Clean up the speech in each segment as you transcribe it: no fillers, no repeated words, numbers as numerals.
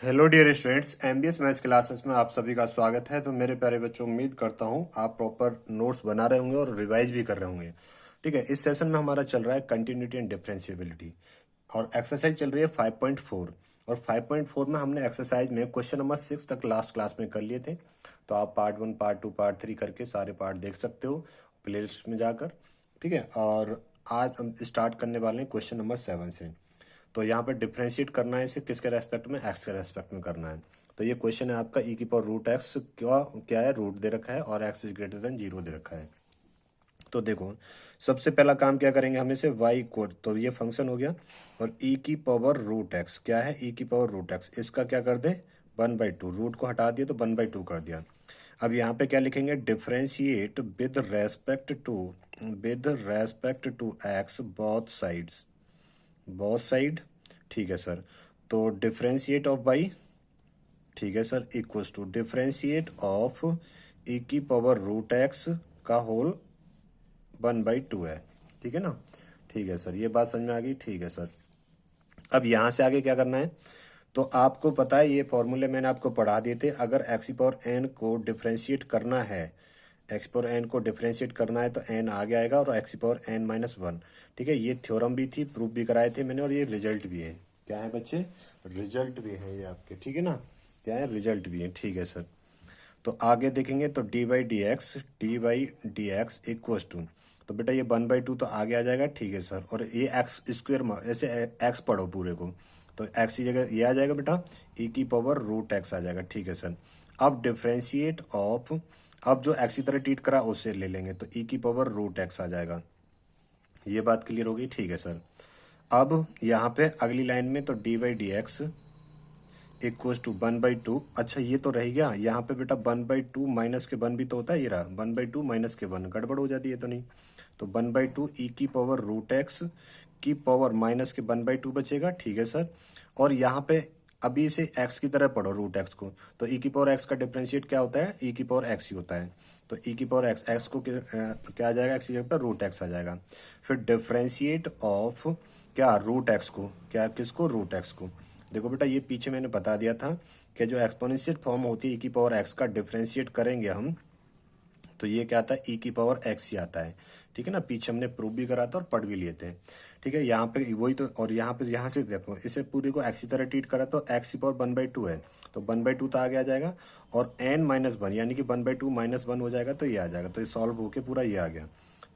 Hello dear students, MBS maths classes में आप सभी का स्वागत है। तो मेरे प्यारे बच्चों, उम्मीद करता हूं आप प्रॉपर नोट्स बना रहे होंगे और रिवाइज भी कर रहे होंगे। ठीक है, इस सेशन में हमारा चल रहा है कंटिन्यूटी एंड डिफरेंशिएबिलिटी और एक्सरसाइज चल रही है 5.4। और 5.4 में हमने एक्सरसाइज में क्वेश्चन नंबर 6 तक लास्ट क्लास में कर लिए थे। तो आप पार्ट 1, पार्ट 2, पार्ट 3 करके सारे पार्ट देख सकते हो प्ले लिस्ट में जाकर। ठीक है, और आज हम स्टार्ट करने वाले हैं क्वेश्चन नंबर 7 से। तो यहाँ पे डिफ्रेंशिएट करना है इसे किसके रेस्पेक्ट में, एक्स के रेस्पेक्ट में करना है। तो ये क्वेश्चन है आपका ई की पावर रूट एक्स क्या क्या है, रूट दे रखा है और एक्स इज ग्रेटर देन 0 दे रखा है। तो देखो, सबसे पहला काम क्या करेंगे हम इसे वाई को, तो ये फंक्शन हो गया। और ई की पावर रूट एक्स क्या है, ई की पावर रूट एक्स, इसका क्या कर दें 1/2, रूट को हटा दिया तो 1/2 कर दिया। अब यहाँ पे क्या लिखेंगे, differentiate with respect to x both sides, both side. ठीक है सर, तो डिफरेंशिएट ऑफ बाई, ठीक है sir, equals to differentiate of E की पावर रूट एक्स का होल 1/2 है। ठीक है ना। ठीक है सर, ये बात समझ में आ गई। ठीक है सर, अब यहाँ से आगे क्या करना है, तो आपको पता है ये फॉर्मूले मैंने आपको पढ़ा दिए थे। अगर एक्स पावर एन को डिफरेंशिएट करना है, एक्स पावर एन को डिफरेंशिएट करना है तो एन आगे आएगा और एक्स पावर एन -1। ठीक है, ये थ्योरम भी थी, प्रूफ भी कराए थे मैंने, और ये रिजल्ट भी है। क्या है बच्चे, रिजल्ट भी है ये आपके। ठीक है ना, क्या है, रिजल्ट भी है। ठीक है सर, तो आगे देखेंगे तो D by D X equals to, तो बेटा ये 1/2 तो आगे आ जाएगा। ठीक है सर, और ये एक्स स्क्वेयर, ऐसे एक्स पढ़ो पूरे को, तो एक्स की जगह ये आ जाएगा बेटा ई की पावर रूट एक्स आ जाएगा। ठीक है सर, अब डिफ्रेंशिएट ऑफ, अब जो एक्स की तरह ट्रीट करा उससे ले लेंगे तो ई की पावर रूट एक्स आ जाएगा। ये बात क्लियर होगी। ठीक है सर, अब यहाँ पे अगली लाइन में तो डी/डी एक्स इक्वल्स टू 1/2। अच्छा ये तो रह गया यहाँ पे बेटा, 1/2 माइनस के 1 भी तो होता है, ये रहा 1/2 माइनस के 1, गड़बड़ हो जाती है तो नहीं। तो 1/2 ई की पावर रूट एक्स की पावर माइनस के 1/2 बचेगा। ठीक है सर, और यहाँ पे अभी इसे एक्स की तरह पढ़ो रूट एक्स को, तो ई की पावर एक्स का डिफरेंशिएट क्या होता है, ई की पावर एक्स ही होता है। तो ई की पावर एक्स, एक्स को क्या आ जाएगा, एक्स की जगह पर रूट एक्स आ जाएगा। फिर डिफरेंशिएट ऑफ क्या, रूट एक्स को, क्या किसको, रूट एक्स को। देखो बेटा, ये पीछे मैंने बता दिया था कि जो एक्सपोनेंशियल फॉर्म होती है ई की पावर एक्स का डिफरेंशिएट करेंगे हम, तो ये क्या आता है, ई की पावर एक्स ही आता है। ठीक है ना, पीछे हमने प्रूव भी करा था और पढ़ भी लिए थे। ठीक है, यहाँ पे वही तो, और यहाँ पे यहाँ से देखो इसे पूरी को एक्स की तरह ट्रीट करा तो एक्स की पावर 1/2 है, तो 1/2 तो आगे आ जाएगा, और n-1 यानी कि 1/2 -1 हो जाएगा तो ये आ जाएगा। तो ये सॉल्व होके पूरा ये आ गया।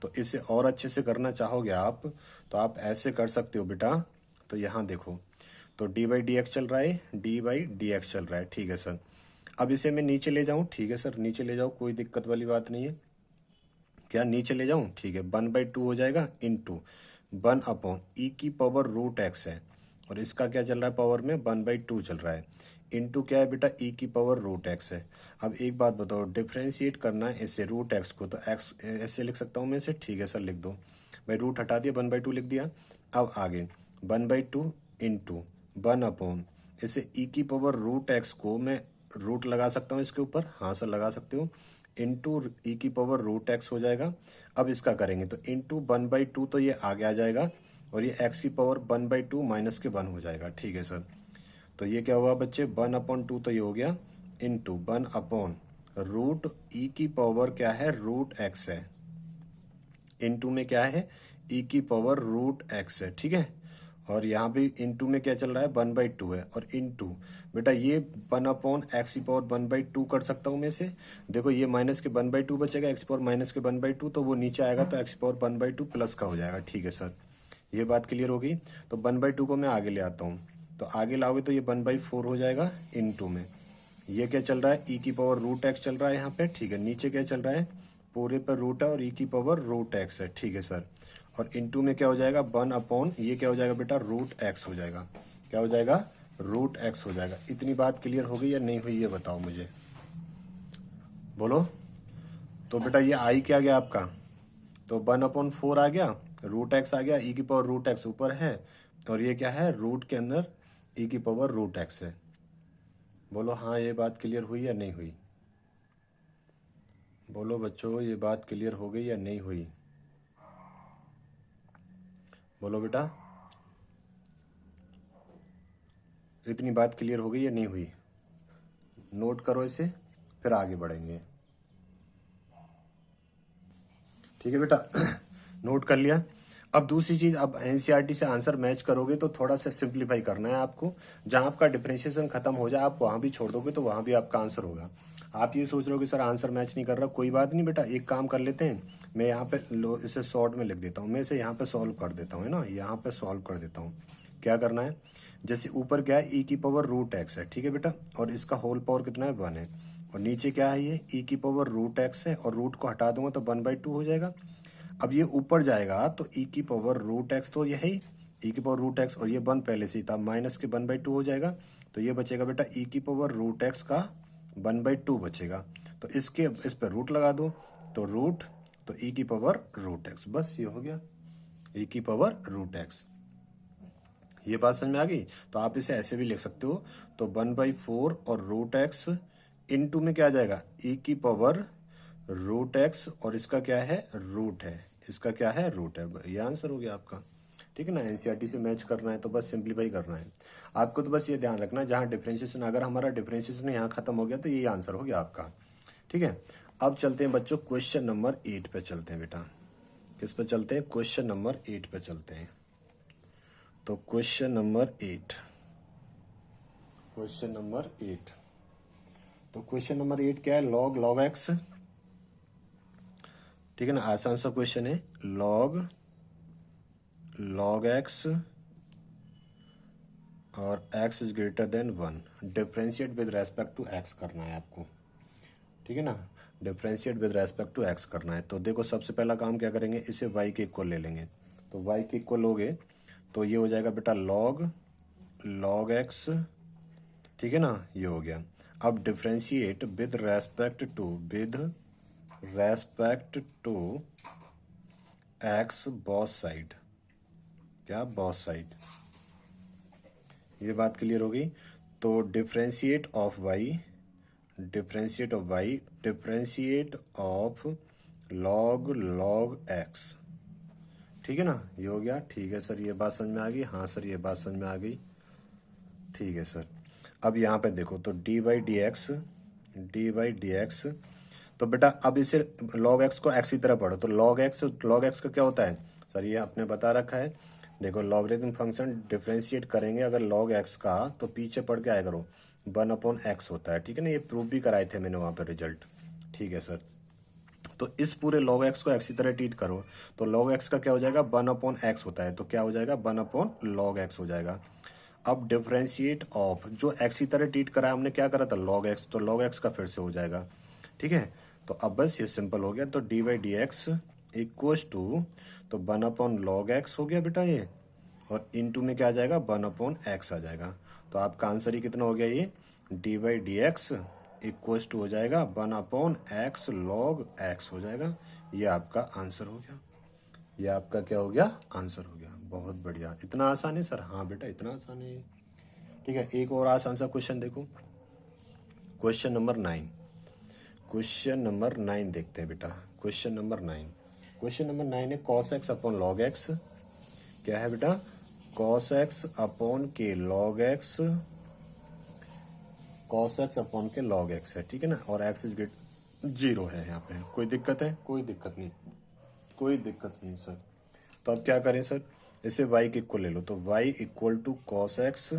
तो इसे और अच्छे से करना चाहोगे आप तो आप ऐसे कर सकते हो बेटा। तो यहाँ देखो, तो डी/डी एक्स चल रहा है, डी/डी एक्स चल रहा है। ठीक है सर, अब इसे मैं नीचे ले जाऊं, ठीक है सर, नीचे ले जाओ, कोई दिक्कत वाली बात नहीं है। क्या नीचे ले जाऊं, ठीक है, 1/2 हो जाएगा इंटू 1/e की पावर रूट एक्स है, और इसका क्या चल रहा है पावर में 1/2 चल रहा है, इंटू क्या है बेटा ई की पावर रूट एक्स है। अब एक बात बताओ, डिफ्रेंशिएट करना है इससे रूट एक्स को, तो एक्स ऐसे लिख सकता हूँ मैं इसे। ठीक है सर, लिख दो भाई, रूट हटा दिया 1/2 लिख दिया। अब आगे 1/2 इंटू 1/, इसे ई की पावर रूट एक्स को मैं रूट लगा सकता हूँ इसके ऊपर, हाँ सर लगा सकते हो, इंटू ई की पावर रूट एक्स हो जाएगा। अब इसका करेंगे तो इंटू 1/2, तो ये आगे आ जाएगा, और ये एक्स की पावर 1/2 माइनस के 1 हो जाएगा। ठीक है सर, तो ये क्या हुआ बच्चे, 1/2 तो ये हो गया, इंटू 1/रूट ई की पावर क्या है, रूट एक्स है, इनटू में क्या है, ई की पावर रूट एक्स है। ठीक है, और यहाँ भी इनटू में क्या चल रहा है, 1/2 है, और इनटू बेटा ये 1/एक्स की पावर 1/2 कर सकता हूँ मैं से। देखो ये माइनस के 1/2 बचेगा, एक्स पावर माइनस के 1/2, तो वो नीचे आएगा तो एक्स पावर 1/2 प्लस का हो जाएगा। ठीक है सर, ये बात क्लियर हो गई। तो 1/2 को मैं आगे ले आता हूँ, तो आगे लाओगे तो ये 1/4 हो जाएगा इनटू में, ये क्या चल रहा है, ई की पावर रूट एक्स चल रहा है यहाँ पे। ठीक है, नीचे क्या चल रहा है, पूरे पर रूट है और ई की पावर रूट एक्स है। ठीक है सर, और इनटू में क्या हो जाएगा 1/, ये क्या हो जाएगा बेटा, रूट एक्स हो जाएगा। क्या हो जाएगा, रूट एक्स हो जाएगा। इतनी बात क्लियर हो गई या नहीं हुई, ये बताओ मुझे, बोलो। तो बेटा ये आई क्या गया आपका, तो 1/4 आ गया, रूट एक्स आ गया, ई की पावर रूट एक्स ऊपर है, और ये क्या है, रूट के अंदर ई की पावर रूट एक्स है। बोलो हाँ, ये बात क्लियर हुई या नहीं हुई, बोलो बच्चों, ये बात क्लियर हो गई या नहीं हुई, बोलो बेटा। इतनी बात क्लियर हो गई या नहीं हुई? नोट करो इसे, फिर आगे बढ़ेंगे। ठीक है बेटा, नोट कर लिया। अब दूसरी चीज, अब एनसीईआरटी से आंसर मैच करोगे तो थोड़ा सा सिंप्लीफाई करना है आपको। जहां आपका डिफरेंशिएशन खत्म हो जाए आप वहां भी छोड़ दोगे तो वहां भी आपका आंसर होगा। आप ये सोच रहे हो कि सर आंसर मैच नहीं कर रहा, कोई बात नहीं बेटा, एक काम कर लेते हैं। मैं यहाँ पे इसे शॉर्ट में लिख देता हूँ, मैं इसे यहाँ पे सॉल्व कर देता हूँ, है ना, यहाँ पे सॉल्व कर देता हूँ। क्या करना है, जैसे ऊपर क्या है, ई की पावर रूट एक्स है, ठीक है बेटा, और इसका होल पावर कितना है, 1 है। और नीचे क्या है, ये ई की पावर रूट एक्स है, और रूट को हटा दूंगा तो 1/2 हो जाएगा। अब ये ऊपर जाएगा तो ई की पावर रूट एक्स, तो यही ई की पावर रूट एक्स, और ये 1 पहले से ही था, माइनस के 1/2 हो जाएगा। तो ये बचेगा बेटा ई की पावर रूट एक्स का 1/2 बचेगा। तो इसके इस पर रूट लगा दो, तो रूट, तो ई की पावर रूट एक्स, बस ये हो गया, ई की पावर रूट एक्स। ये बात समझ में आ गई? तो आप इसे ऐसे भी लिख सकते हो, तो 1/4 और रूट एक्स इंटू में क्या आ जाएगा, ई की पावर रूट एक्स, और इसका क्या है, रूट है, इसका क्या है, रूट है। ये आंसर हो गया आपका। ठीक है ना, एनसीईआरटी से मैच करना है तो बस सिंप्लीफाई करना है आपको। तो बस ये ध्यान रखना, जहाँ डिफरेंशिएशन, अगर हमारा डिफरेंशिएशन यहाँ खत्म हो गया तो ये आंसर हो गया आपका। ठीक है, अब चलते हैं बच्चों क्वेश्चन नंबर 8 पे चलते हैं बेटा। किस पे चलते हैं, क्वेश्चन नंबर 8 पे चलते हैं। तो क्वेश्चन नंबर 8, क्वेश्चन नंबर 8, तो क्वेश्चन नंबर 8 क्या है, लॉग एक्स। ठीक है ना, आसान सा क्वेश्चन है, लॉग एक्स और x is greater than 1, differentiate with respect to x करना है आपको। ठीक है ना, differentiate with respect to x करना है। तो देखो सबसे पहला काम क्या करेंगे, इसे y के इक्वल ले लेंगे। तो y के इक्वल लोगे तो ये हो जाएगा बेटा लॉग x। ठीक है ना, ये हो गया। अब differentiate with respect to x both side, क्या बोथ साइड, ये बात क्लियर होगी। तो डिफ्रेंशिएट ऑफ लॉग एक्स। ठीक है ना, ये हो गया। ठीक है सर, ये बात समझ में आ गई? हाँ सर, ये बात समझ में आ गई। ठीक है सर, अब यहाँ पे देखो, तो डी बाई डी एक्स, तो बेटा अब इसे लॉग एक्स को एक्स की तरह पढ़ो। तो लॉग एक्स का क्या होता है सर, ये आपने बता रखा है। देखो लॉगरिथम फंक्शन डिफरेंशिएट करेंगे अगर लॉग एक्स का, तो पीछे पढ़ के आया करो 1/x होता है। ठीक है ना, ये प्रूव भी कराए थे मैंने वहाँ पे रिजल्ट। ठीक है सर, तो इस पूरे log x को x की तरह ट्रीट करो, तो log x का क्या हो जाएगा, 1/x होता है, तो क्या हो जाएगा, 1/log x हो जाएगा। अब डिफरेंशिएट ऑफ, जो x की तरह ट्रीट करा हमने, क्या करा था, log x, तो log x का फिर से हो जाएगा। ठीक है, तो अब बस ये सिंपल हो गया। तो D by D X equals to, तो 1/log x हो गया बेटा ये, और इनटू में क्या आ जाएगा, 1/x आ जाएगा। तो आपका आंसर ही कितना हो गया, ये D by D X equals to हो जाएगा 1/x log x हो जाएगा। ये आपका आंसर हो गया, ये आपका क्या हो गया, आंसर हो गया। बहुत बढ़िया, इतना आसान है सर? हाँ बेटा, इतना आसान है। ठीक है, एक और आसान सा क्वेश्चन देखो, क्वेश्चन नंबर 9, क्वेश्चन नंबर 9 देखते हैं बेटा। क्वेश्चन नंबर 9 है cos x upon log x। क्या है बेटा, cos x upon k log x, cos x upon k log x है। ठीक है ना, और x इज ग्रेटर 0 है यहाँ पे। कोई दिक्कत है? कोई दिक्कत नहीं, कोई दिक्कत नहीं सर। तो अब क्या करें सर, इसे y के इक्वल ले लो, तो y equal to cos x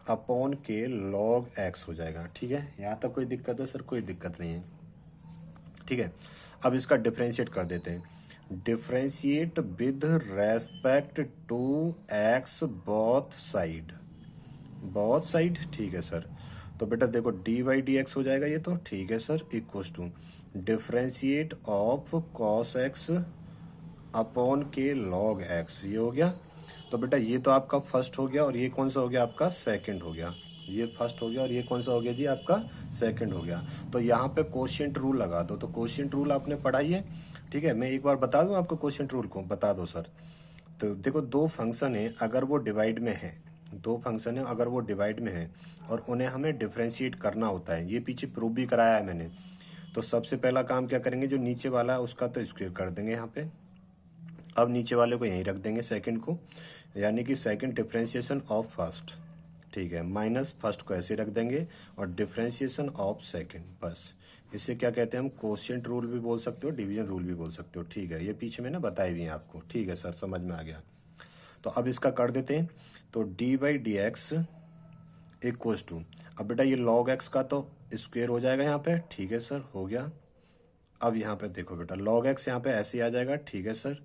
upon k log x हो जाएगा। ठीक है, यहाँ तक कोई दिक्कत है सर? कोई दिक्कत नहीं है। ठीक है, अब इसका डिफरेंशिएट कर देते हैं, differentiate with respect to x both side, ठीक है सर। तो बेटा देखो डी बाई डी एक्स हो जाएगा ये, तो ठीक है sir, equals to differentiate of cos x upon k log x, ये हो गया। तो बेटा ये तो आपका फर्स्ट हो गया, और ये कौन सा हो गया आपका, सेकंड हो गया। ये फर्स्ट हो गया और ये कौन सा हो गया जी, आपका सेकंड हो गया। तो यहाँ पे कोशिएंट रूल लगा दो। तो कोशिएंट रूल आपने पढ़ाई है? ठीक है, मैं एक बार बता दूं आपको, कोशिएंट रूल को बता दो सर। तो देखो दो फंक्शन है, अगर वो डिवाइड में है, दो फंक्शन है अगर वो डिवाइड में है और उन्हें हमें डिफरेंशिएट करना होता है, ये पीछे प्रूव भी कराया है मैंने। तो सबसे पहला काम क्या करेंगे, जो नीचे वाला है उसका तो स्क्वायर कर देंगे यहाँ पे। अब नीचे वाले को यहीं रख देंगे सेकंड को, यानी कि सेकंड डिफरेंशिएशन ऑफ फर्स्ट। ठीक है, माइनस फर्स्ट को ऐसे रख देंगे और डिफरेंशिएशन ऑफ सेकंड, बस इसे क्या कहते हैं हम, कोशिएंट रूल भी बोल सकते हो, डिवीजन रूल भी बोल सकते हो। ठीक है, ये पीछे में ना बताई हुई है आपको। ठीक है सर, समझ में आ गया। तो अब इसका कर देते हैं। तो D by D x equals to, अब बेटा ये लॉग एक्स का तो स्क्वायर हो जाएगा यहाँ पे। ठीक है सर, हो गया। अब यहाँ पे देखो बेटा, लॉग एक्स यहाँ पे ऐसे ही आ जाएगा। ठीक है सर,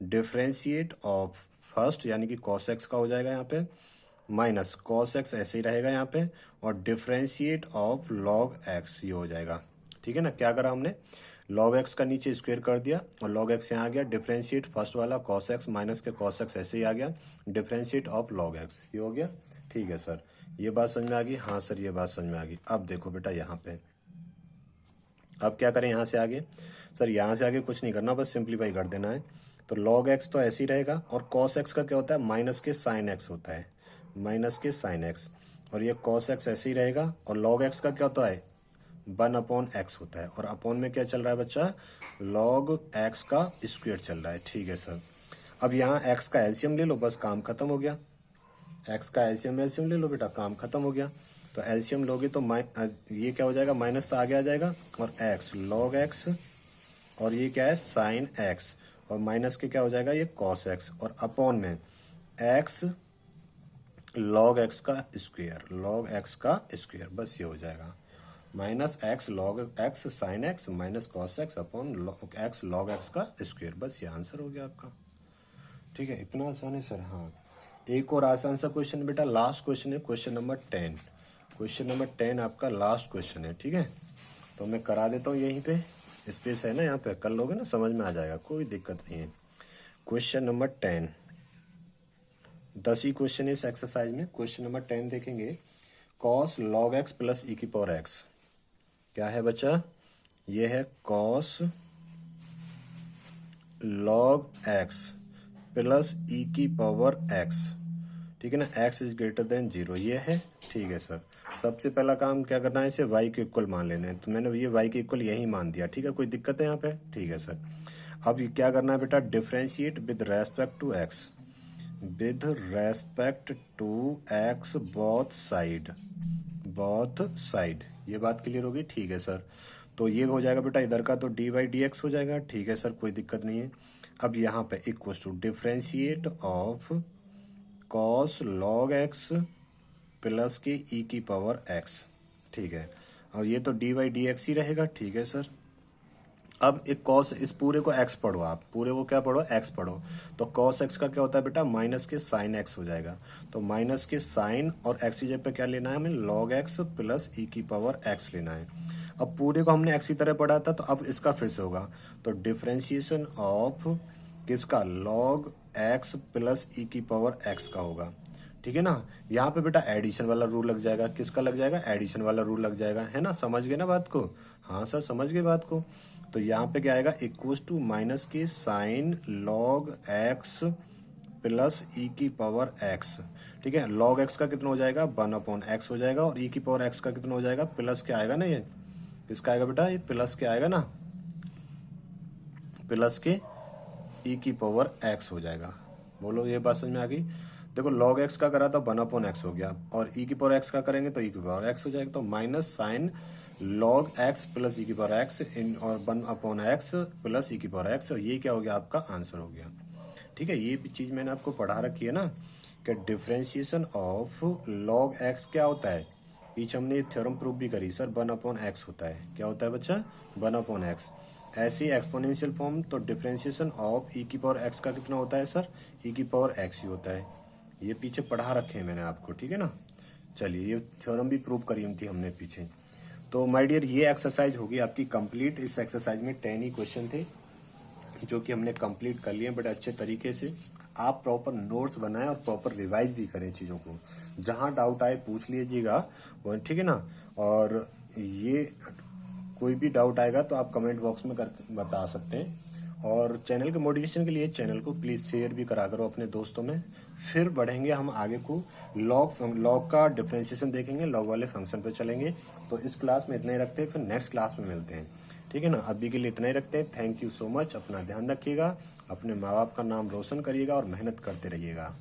डिफरेंशिएट ऑफ फर्स्ट यानी कि कॉस एक्स का हो जाएगा यहाँ पे, माइनस कॉस एक्स ऐसे ही रहेगा यहाँ पे, और डिफरेंशिएट ऑफ लॉग एक्स ये हो जाएगा। ठीक है ना, क्या करा हमने, लॉग एक्स का नीचे स्क्वायर कर दिया और लॉग एक्स यहाँ आ गया, डिफरेंशिएट फर्स्ट वाला कॉस एक्स माइनस के कॉस एक्स ऐसे ही आ गया, डिफरेंशिएट ऑफ लॉग एक्स ये हो गया। ठीक है सर, ये बात समझ में आ गई। हाँ सर, ये बात समझ में आ गई। अब देखो बेटा यहाँ पे, अब क्या करें यहाँ से आगे, सर यहाँ से आगे कुछ नहीं करना, बस सिंप्लीफाई कर देना है। तो लॉग एक्स तो ऐसे ही रहेगा और कॉस एक्स का क्या होता है, माइनस के साइन एक्स होता है, माइनस के साइन एक्स, और ये कॉस एक्स ऐसे ही रहेगा। और लॉग एक्स का क्या होता है, 1/x होता है, और अपॉन में क्या चल रहा है बच्चा, लॉग एक्स का स्क्वायर चल रहा है। ठीक है सर, अब यहाँ एक्स का एलसीएम ले लो, बस काम खत्म हो गया। एक्स का एलसीएम ले लो बेटा, काम खत्म हो गया। तो एलसीएम लोगे तो ये क्या हो जाएगा, माइनस तो आगे आ जाएगा, और एक्स लॉग एक्स, और ये क्या है साइन एक्स, और माइनस के क्या हो जाएगा ये कॉस एक्स, और अपॉन में एक्स लॉग एक्स का स्क्वायर, लॉग एक्स का स्क्वायर, बस ये हो जाएगा। Minus x log x sine x minus cos x upon x log x का स्क्वायर, बस ये आंसर हो गया आपका। ठीक है, इतना आसान है सर। हाँ, एक और आसान सा क्वेश्चन बेटा, लास्ट क्वेश्चन है, क्वेश्चन नंबर 10। क्वेश्चन नंबर 10 आपका लास्ट क्वेश्चन है। ठीक है, तो मैं करा देता हूँ, यहीं पे स्पेस है ना, यहाँ पे कर लोगे ना, समझ में आ जाएगा, कोई दिक्कत नहीं है। क्वेश्चन नंबर 10, 10 ही क्वेश्चन है इस एक्सरसाइज में। क्वेश्चन नंबर 10 देखेंगे, cos log x plus E की पावर एक्स, क्या है बच्चा, ये है cos log x plus E की पावर एक्स। ठीक है ना, एक्स इज ग्रेटर देन 0 ये है। ठीक है सर, सबसे पहला काम क्या करना है, इसे वाई के इक्वल मान लेना है। तो मैंने ये वाई के इक्वल यही मान दिया। ठीक है, कोई दिक्कत है यहाँ पे। ठीक है सर, अब ये क्या करना है बेटा, differentiate with respect to x, with respect to x both side, both side, ये बात क्लियर होगी। ठीक है सर, तो ये हो जाएगा बेटा इधर का तो डी बाई डी एक्स हो जाएगा। ठीक है सर, कोई दिक्कत नहीं है। अब यहाँ पे equal to differentiate of cos log x plus k e की पावर एक्स। ठीक है, और ये तो डी बाई डी एक्स ही रहेगा। ठीक है सर, अब एक कॉस, इस पूरे को एक्स पढ़ो, आप पूरे को क्या पढ़ो, एक्स पढ़ो। तो कॉस एक्स का क्या होता है बेटा, माइनस के साइन एक्स हो जाएगा। तो माइनस के साइन और एक्स की जगह पे क्या लेना है हमें, लॉग एक्स प्लस ई की पावर एक्स लेना है। अब पूरे को हमने एक्स की तरह पढ़ा था, तो अब इसका फिर से होगा। तो डिफरेंशिएशन ऑफ किसका, लॉग एक्स प्लस ई की पावर एक्स का होगा। ठीक है ना, यहाँ पे बेटा एडिशन वाला रूल लग जाएगा। किसका लग जाएगा, एडिशन वाला रूल लग जाएगा, है ना, समझ गए ना बात को। हाँ सर, समझ गए बात को। तो यहाँ पे क्या आएगा, इक्वल्स टू माइनस के sign log x plus E की पावर एक्स। ठीक है, लॉग एक्स का कितना हो जाएगा, 1/x हो जाएगा, और ई की पावर एक्स का कितना हो जाएगा, प्लस के आएगा ना, ये किसका आएगा बेटा, ये प्लस के आएगा ना, प्लस के ई की पावर एक्स हो जाएगा। बोलो, ये बात समझ में आ गई। देखो लॉग एक्स का करा तो 1/x हो गया, और ई की पावर एक्स का करेंगे तो ई की पावर एक्स हो जाएगा। तो minus sign log x plus E की पावर एक्स इन और 1/x प्लस ई की पावर एक्स, और ये क्या हो गया, आपका आंसर हो गया। ठीक है, ये भी चीज़ मैंने आपको पढ़ा रखी है ना, कि डिफरेंशिएशन ऑफ लॉग एक्स क्या होता है, पीछे हमने ये थ्योरम प्रूव भी करी सर, 1/x होता है। क्या होता है बच्चा, 1/x। ऐसे ही एक्सपोनेंशियल फॉर्म, तो डिफरेंशिएशन ऑफ ई की पावर एक्स का कितना होता है सर, ई की पावर एक्स ही होता है। ये पीछे पढ़ा रखे हैं मैंने आपको। ठीक है ना, चलिए, ये थ्योरम भी प्रूव करी थी हमने पीछे। तो माय डियर, ये एक्सरसाइज होगी आपकी कंप्लीट। इस एक्सरसाइज में 10 ही क्वेश्चन थे जो कि हमने कंप्लीट कर लिए बड़े अच्छे तरीके से। आप प्रॉपर नोट्स बनाएं और प्रॉपर रिवाइज भी करें चीज़ों को, जहां डाउट आए पूछ लीजिएगा, ठीक है ना। और ये कोई भी डाउट आएगा तो आप कमेंट बॉक्स में कर बता सकते हैं। और चैनल के मोटिवेशन के लिए चैनल को प्लीज़ शेयर भी करा करो अपने दोस्तों में। फिर बढ़ेंगे हम आगे को, लॉग का डिफरेंशिएशन देखेंगे, लॉग वाले फंक्शन पे चलेंगे। तो इस क्लास में इतना ही रखते हैं, फिर नेक्स्ट क्लास में मिलते हैं। ठीक है ना, अभी के लिए इतना ही रखते हैं। थैंक यू सो मच, अपना ध्यान रखिएगा, अपने माँ बाप का नाम रोशन करिएगा और मेहनत करते रहिएगा।